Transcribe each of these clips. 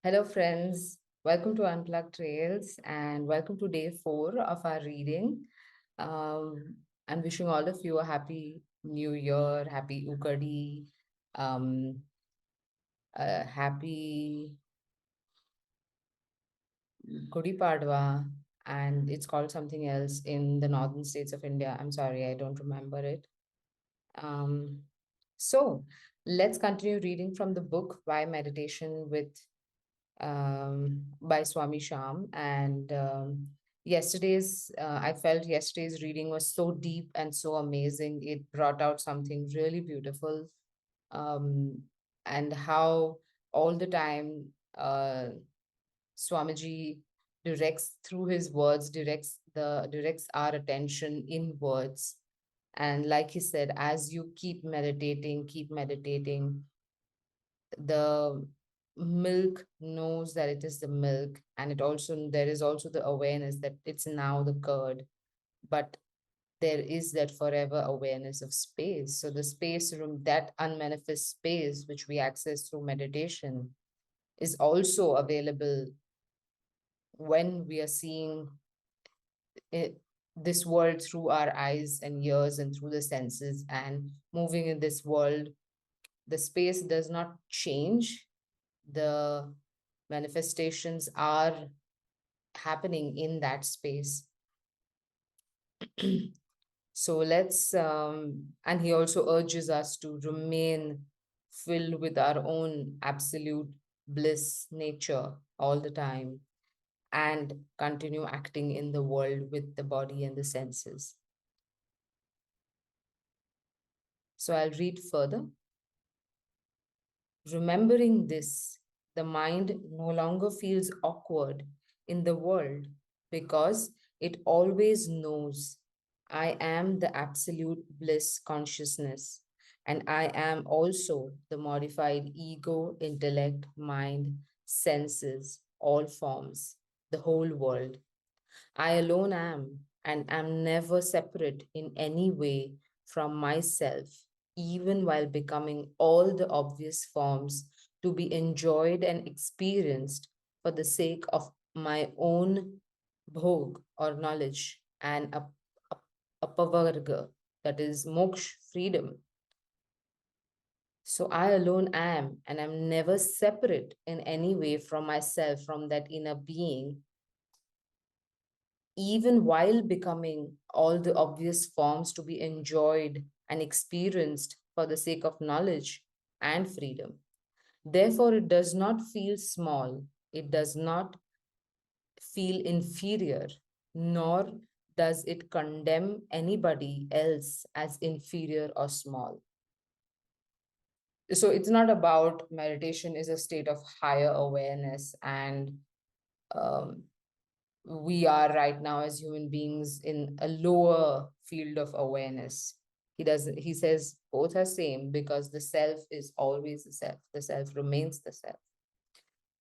Hello, friends. Welcome to Unplugged Trails and welcome to day 4 of our reading. I'm wishing all of you a happy new year, happy Ugadi, um, a happy Gudi Padwa, and it's called something else in the northern states of India. I'm sorry, I don't remember it. Um, so let's continue reading from the book Why Meditation with by Swami Shyam. And I felt yesterday's reading was so deep and so amazing. It brought out something really beautiful. Um, and how all the time Swamiji directs through his words, directs our attention in words. And like he said, as you keep meditating, the milk knows that it is the milk, and there is also the awareness that it's now the curd, but there is that forever awareness of space. So the space room, that unmanifest space which we access through meditation, is also available when we are seeing it, this world through our eyes and ears and through the senses, and moving in this world. The space does not change. The manifestations are happening in that space. So and he also urges us to remain filled with our own absolute bliss nature all the time and continue acting in the world with the body and the senses. So I'll read further. Remembering this, the mind no longer feels awkward in the world because it always knows I am the absolute bliss consciousness, and I am also the modified ego, intellect, mind, senses, all forms, the whole world. I alone am and am never separate in any way from myself, even while becoming all the obvious forms to be enjoyed and experienced for the sake of my own bhog or knowledge and apavarga, that is moksha, freedom. So I alone am and am never separate in any way from myself, from that inner being, even while becoming all the obvious forms to be enjoyed and experienced for the sake of knowledge and freedom. Therefore, it does not feel small, it does not feel inferior, nor does it condemn anybody else as inferior or small. So it's not about meditation is a state of higher awareness, and um, we are right now as human beings in a lower field of awareness. He says both are same because the self is always the self remains the self.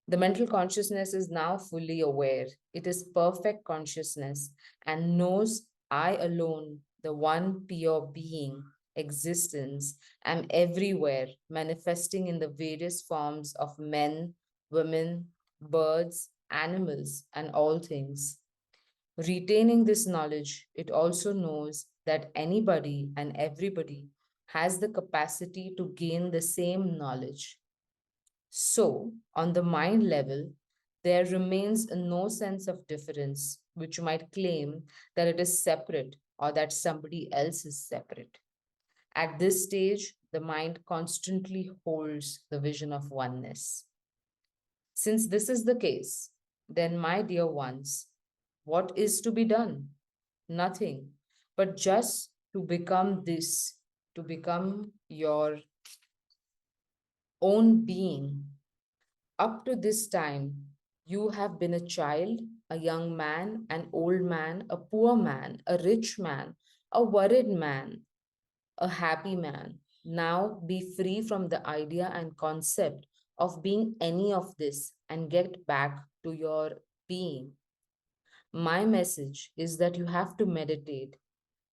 The mental consciousness is now fully aware. It is perfect consciousness and knows I alone, the one pure being, existence, am everywhere, manifesting in the various forms of men, women, birds, animals, and all things. Retaining this knowledge, it also knows that anybody and everybody has the capacity to gain the same knowledge. So, on the mind level, there remains no sense of difference, which might claim that it is separate or that somebody else is separate. At this stage, the mind constantly holds the vision of oneness. Since this is the case, then, my dear ones, what is to be done? Nothing, but just to become this, to become your own being. Up to this time, you have been a child, a young man, an old man, a poor man, a rich man, a worried man, a happy man. Now be free from the idea and concept of being any of this and get back to your being. My message is that you have to meditate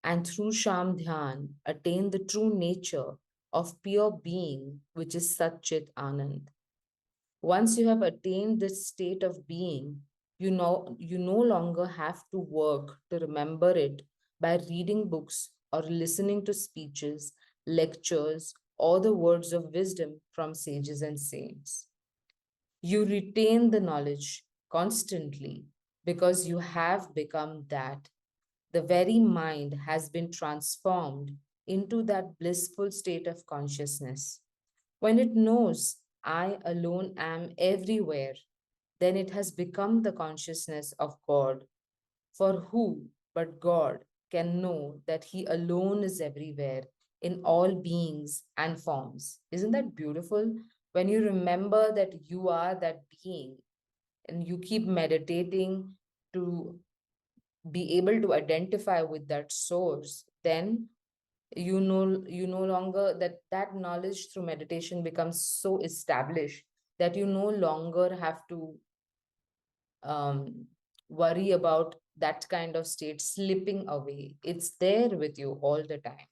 and through Sham Dhyan attain the true nature of pure being, which is Satchit Anand. Once you have attained this state of being, you no longer have to work to remember it by reading books or listening to speeches, lectures, or the words of wisdom from sages and saints. You retain the knowledge constantly because you have become that. The very mind has been transformed into that blissful state of consciousness. When it knows I alone am everywhere, then it has become the consciousness of God. For who but God can know that He alone is everywhere in all beings and forms? Isn't that beautiful? When you remember that you are that being and you keep meditating to be able to identify with that source, then you no longer that knowledge through meditation becomes so established that you no longer have to um, worry about that kind of state slipping away. It's there with you all the time.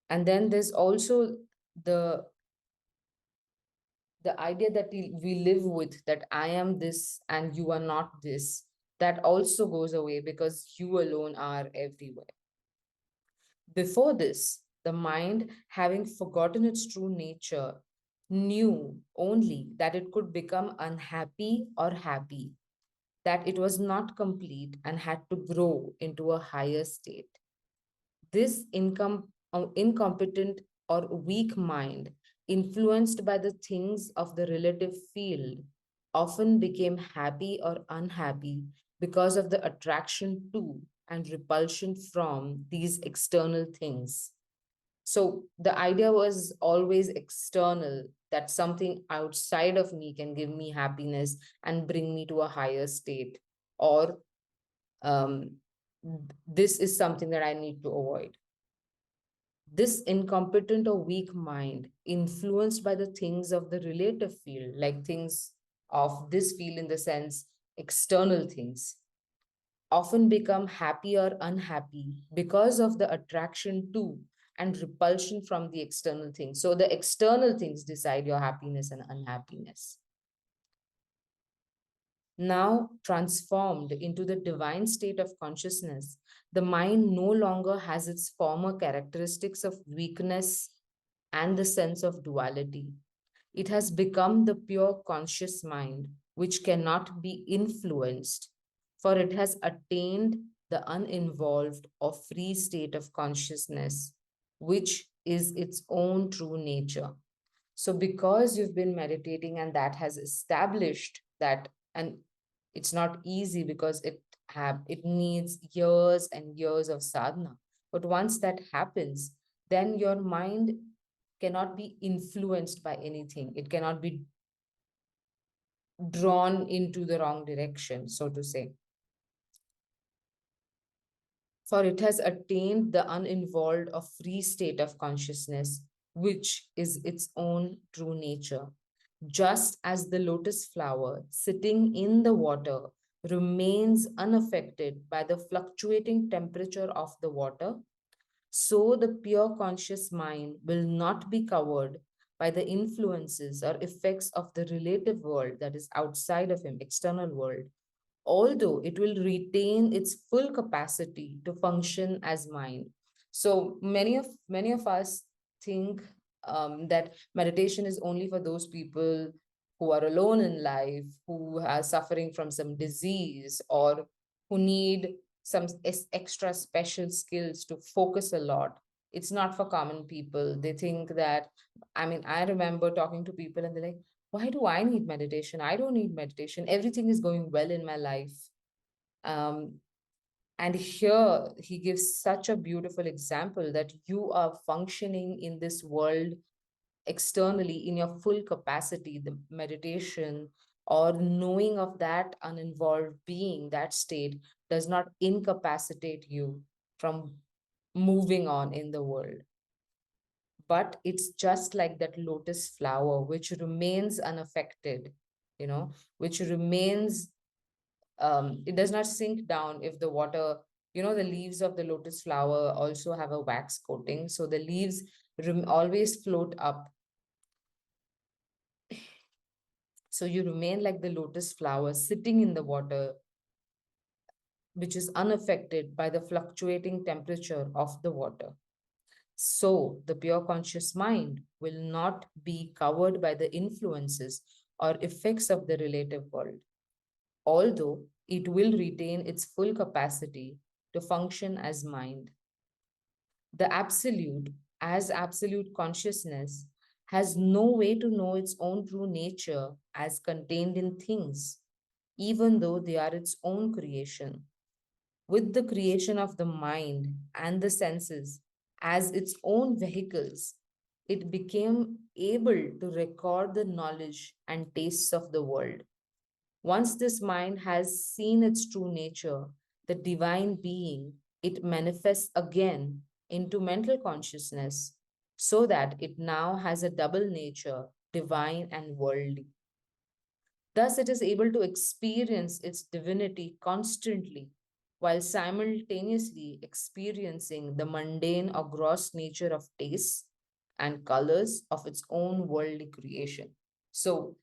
And then there's also the the idea that we live with, that I am this and you are not this, that also goes away because you alone are everywhere. Before this, the mind, having forgotten its true nature, knew only that it could become unhappy or happy, that it was not complete and had to grow into a higher state. This incompetent or weak mind, influenced by the things of the relative field, often became happy or unhappy because of the attraction to and repulsion from these external things. So the idea was always external, that something outside of me can give me happiness and bring me to a higher state, or um, this is something that I need to avoid. This incompetent or weak mind, influenced by the things of the relative field, like things of this field in the sense external things, often become happy or unhappy because of the attraction to and repulsion from the external things. So the external things decide your happiness and unhappiness. Now transformed into the divine state of consciousness, the mind no longer has its former characteristics of weakness and the sense of duality. It has become the pure conscious mind, which cannot be influenced, for it has attained the uninvolved or free state of consciousness, which is its own true nature. So, because you've been meditating and that has established that, and it's not easy because it needs years and years of sadhana. But once that happens, then your mind cannot be influenced by anything. It cannot be drawn into the wrong direction, so to say. For it has attained the uninvolved or free state of consciousness, which is its own true nature. Just as the lotus flower sitting in the water remains unaffected by the fluctuating temperature of the water, so the pure conscious mind will not be covered by the influences or effects of the relative world that is outside of him, external world, although it will retain its full capacity to function as mind. So many of us think that meditation is only for those people who are alone in life, who are suffering from some disease, or who need some extra special skills to focus a lot. It's not for common people. They think that, I mean, I remember talking to people and they're like, why do I need meditation? I don't need meditation. Everything is going well in my life. Um, and here he gives such a beautiful example that you are functioning in this world externally in your full capacity. The meditation or knowing of that uninvolved being, that state, does not incapacitate you from moving on in the world. But it's just like that lotus flower, which remains unaffected, which remains, it does not sink down if the water, the leaves of the lotus flower also have a wax coating. So the leaves always float up. So you remain like the lotus flower sitting in the water, which is unaffected by the fluctuating temperature of the water. So the pure conscious mind will not be covered by the influences or effects of the relative world, although it will retain its full capacity to function as mind. The absolute, as absolute consciousness, has no way to know its own true nature as contained in things, even though they are its own creation. With the creation of the mind and the senses as its own vehicles, it became able to record the knowledge and tastes of the world. Once this mind has seen its true nature, the divine being, it manifests again into mental consciousness so that it now has a double nature, divine and worldly. Thus, it is able to experience its divinity constantly while simultaneously experiencing the mundane or gross nature of tastes and colors of its own worldly creation. So,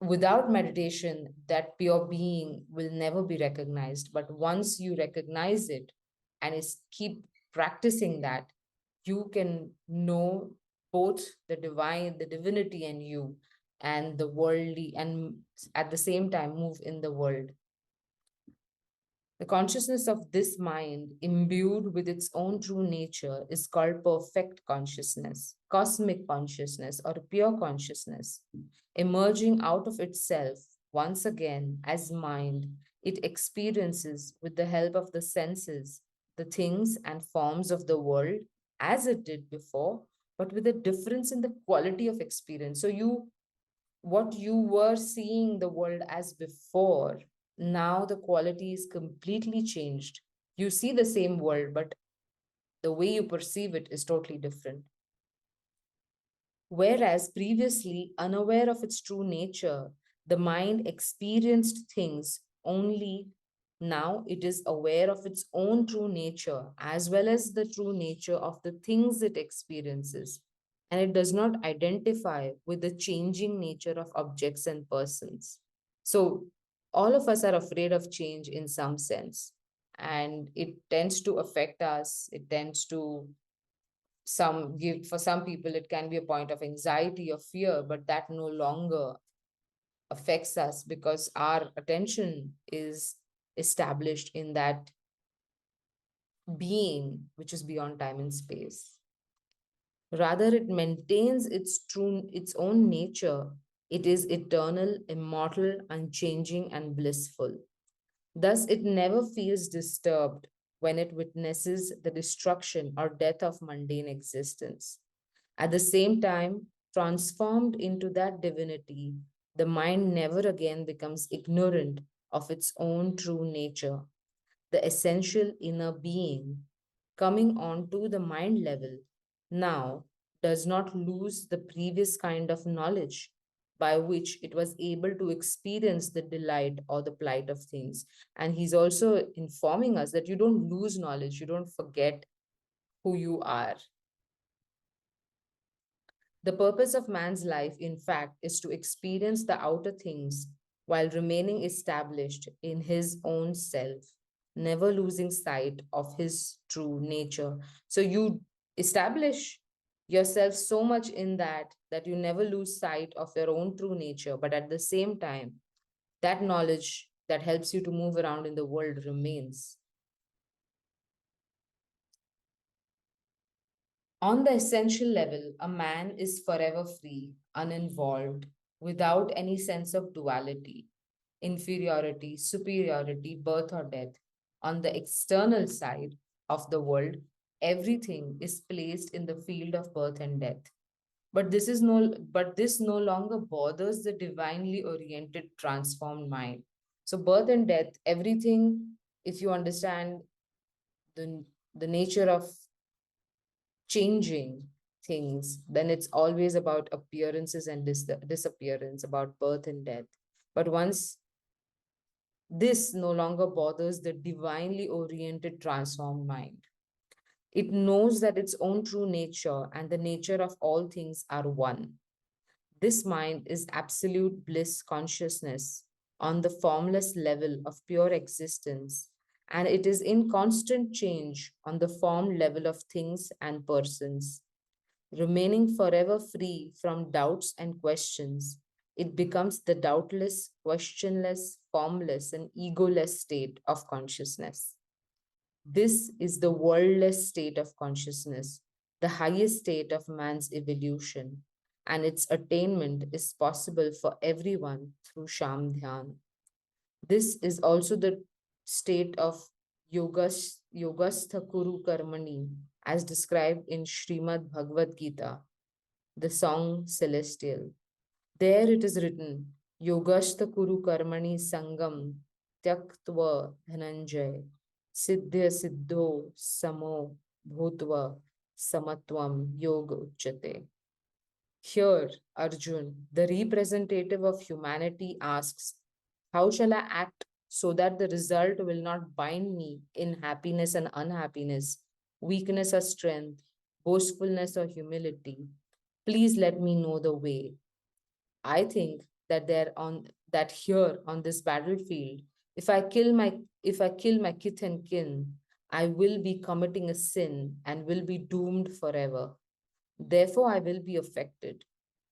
without meditation, that pure being will never be recognized. But once you recognize it and is keep practicing that, you can know both the divine, the divinity in you and the worldly, and at the same time move in the world. The consciousness of this mind, imbued with its own true nature, is called perfect consciousness, cosmic consciousness, or pure consciousness. Emerging out of itself once again as mind, it experiences with the help of the senses the things and forms of the world as it did before, but with a difference in the quality of experience. So what you were seeing the world as before, now the quality is completely changed. You see the same world, but the way you perceive it is totally different. Whereas previously, unaware of its true nature, the mind experienced things only. Now it is aware of its own true nature as well as the true nature of the things it experiences. And it does not identify with the changing nature of objects and persons. So, all of us are afraid of change in some sense. And it tends to affect us, it tends to some give for some people it can be a point of anxiety or fear, but that no longer affects us because our attention is established in that being which is beyond time and space. Rather, it maintains its own nature. It is eternal, immortal, unchanging, and blissful. Thus, it never feels disturbed when it witnesses the destruction or death of mundane existence. At the same time, transformed into that divinity, the mind never again becomes ignorant of its own true nature. The essential inner being, coming onto the mind level, now does not lose the previous kind of knowledge by which it was able to experience the delight or the plight of things. And he's also informing us that you don't lose knowledge, you don't forget who you are. The purpose of man's life, in fact, is to experience the outer things while remaining established in his own self, never losing sight of his true nature. So you establish yourself so much in that you never lose sight of your own true nature, but at the same time, that knowledge that helps you to move around in the world remains. On the essential level, a man is forever free, uninvolved, without any sense of duality, inferiority, superiority, birth or death. On the external side of the world, everything is placed in the field of birth and death. But this no longer bothers the divinely oriented, transformed mind. So birth and death, everything, if you understand the, the nature of changing things, then it's always about appearances and disappearance, about birth and death. But once this no longer bothers the divinely oriented, transformed mind, it knows that its own true nature and the nature of all things are one. This mind is absolute bliss consciousness on the formless level of pure existence, and it is in constant change on the form level of things and persons. Remaining forever free from doubts and questions, it becomes the doubtless, questionless, formless, and egoless state of consciousness. This is the worldless state of consciousness, the highest state of man's evolution, and its attainment is possible for everyone through Sham Dhyan. This is also the state of Yogastha Kuru Karmani, as described in Srimad Bhagavad Gita, the song Celestial. There it is written, Yogashta Kuru Karmani Sangam Tyaktva Dhananjay Siddhya Siddho Samo Bhutva Samatvam Yoga Uchate. Here, Arjun, the representative of humanity, asks, how shall I act so that the result will not bind me in happiness and unhappiness, weakness or strength, boastfulness or humility? Please let me know the way. I think that here on this battlefield, if I kill my kith and kin, I will be committing a sin and will be doomed forever. Therefore, I will be affected.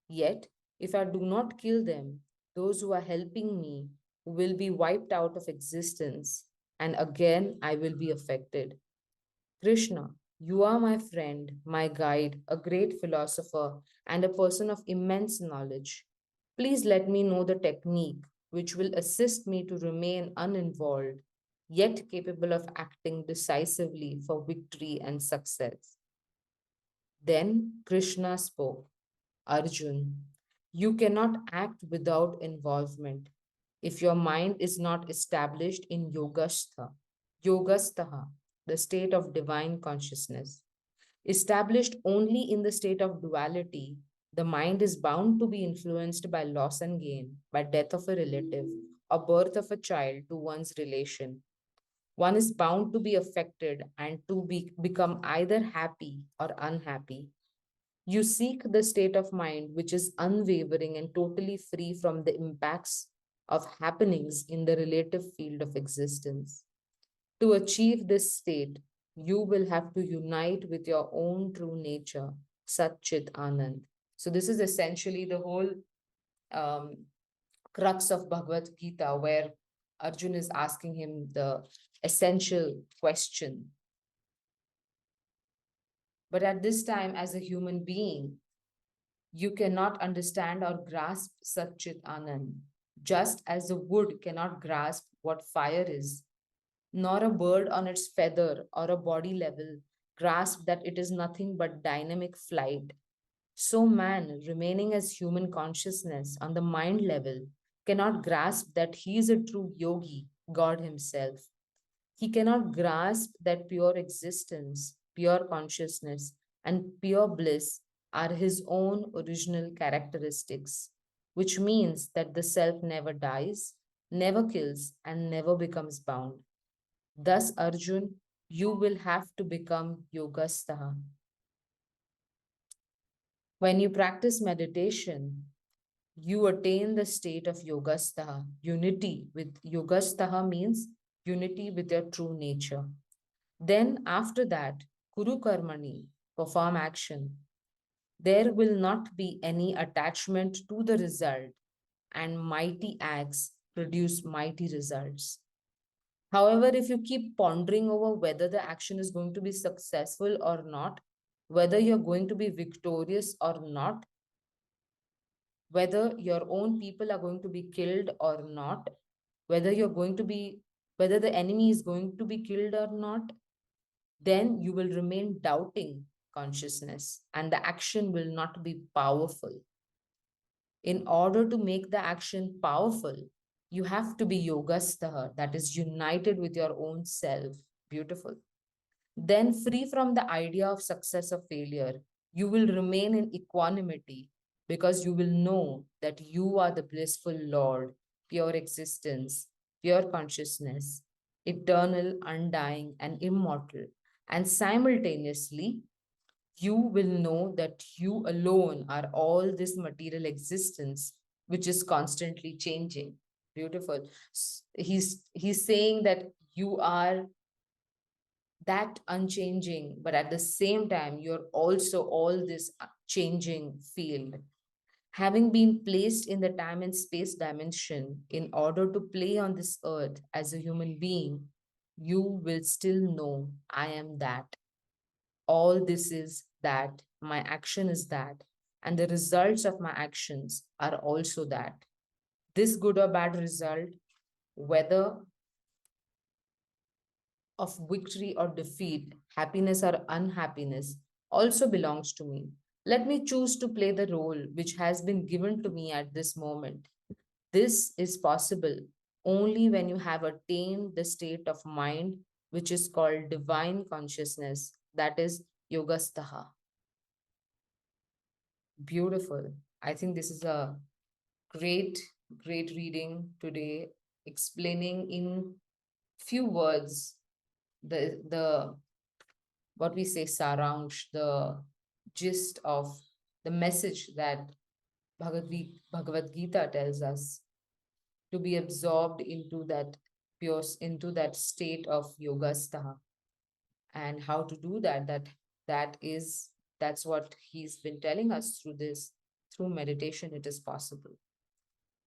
Yet, if I do not kill them, those who are helping me will be wiped out of existence, and again I will be affected. Krishna, you are my friend, my guide, a great philosopher, and a person of immense knowledge. Please let me know the technique which will assist me to remain uninvolved, yet capable of acting decisively for victory and success. Then Krishna spoke, Arjun, you cannot act without involvement if your mind is not established in yogastaha, the state of divine consciousness. Established only in the state of duality, the mind is bound to be influenced by loss and gain, by death of a relative, or birth of a child to one's relation. One is bound to be affected and to become either happy or unhappy. You seek the state of mind which is unwavering and totally free from the impacts of happenings in the relative field of existence. To achieve this state, you will have to unite with your own true nature, Sat Chit Anand. So, this is essentially the whole um, crux of Bhagavad Gita, where Arjun is asking him the essential question. But at this time, as a human being, you cannot understand or grasp Sat Chit Anand, just as the wood cannot grasp what fire is, nor a bird on its feather or a body level grasp that it is nothing but dynamic flight. So, man, remaining as human consciousness on the mind level, cannot grasp that he is a true yogi, God Himself. He cannot grasp that pure existence, pure consciousness, and pure bliss are his own original characteristics, which means that the self never dies, never kills, and never becomes bound. Thus, Arjun, you will have to become yogastaha. When you practice meditation, you attain the state of yogastaha. Unity with yogastaha means unity with your true nature. Then, after that, Kuru Karmani, perform action. There will not be any attachment to the result, and mighty acts produce mighty results. However, if you keep pondering over whether the action is going to be successful or not, whether you're going to be victorious or not, whether your own people are going to be killed or not, whether you're going to be, whether the enemy is going to be killed or not, then you will remain doubting consciousness and the action will not be powerful. In order to make the action powerful, you have to be yogastaha, that is united with your own self. Beautiful. Then, free from the idea of success or failure, you will remain in equanimity because you will know that you are the blissful Lord, pure existence, pure consciousness, eternal, undying, and immortal. And simultaneously, you will know that you alone are all this material existence, which is constantly changing. Beautiful. He's saying that you are that unchanging, but at the same time, you're also all this changing field. Having been placed in the time and space dimension in order to play on this earth as a human being, you will still know I am that. All this is that. My action is that. And the results of my actions are also that. This good or bad result, whether of victory or defeat, happiness or unhappiness, also belongs to me. Let me choose to play the role which has been given to me at this moment. This is possible only when you have attained the state of mind which is called divine consciousness, that is yogastaha. Beautiful. I think this is a great, great reading today, explaining in few words the what we say saransh, the gist of the message that Bhagavad Gita tells us, to be absorbed into that pure, into that state of yogastaha. And how to do that, that is, that's what he's been telling us through this. Through meditation it is possible.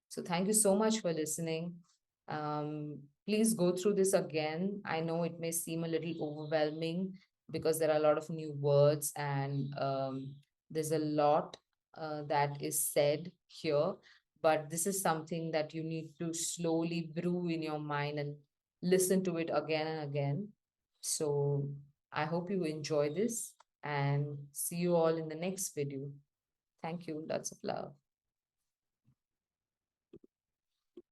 So thank you so much for listening. Please go through this again. I know it may seem a little overwhelming because there are a lot of new words, and there's a lot that is said here. But this is something that you need to slowly brew in your mind and listen to it again and again. So I hope you enjoy this, and see you all in the next video. Thank you. Lots of love.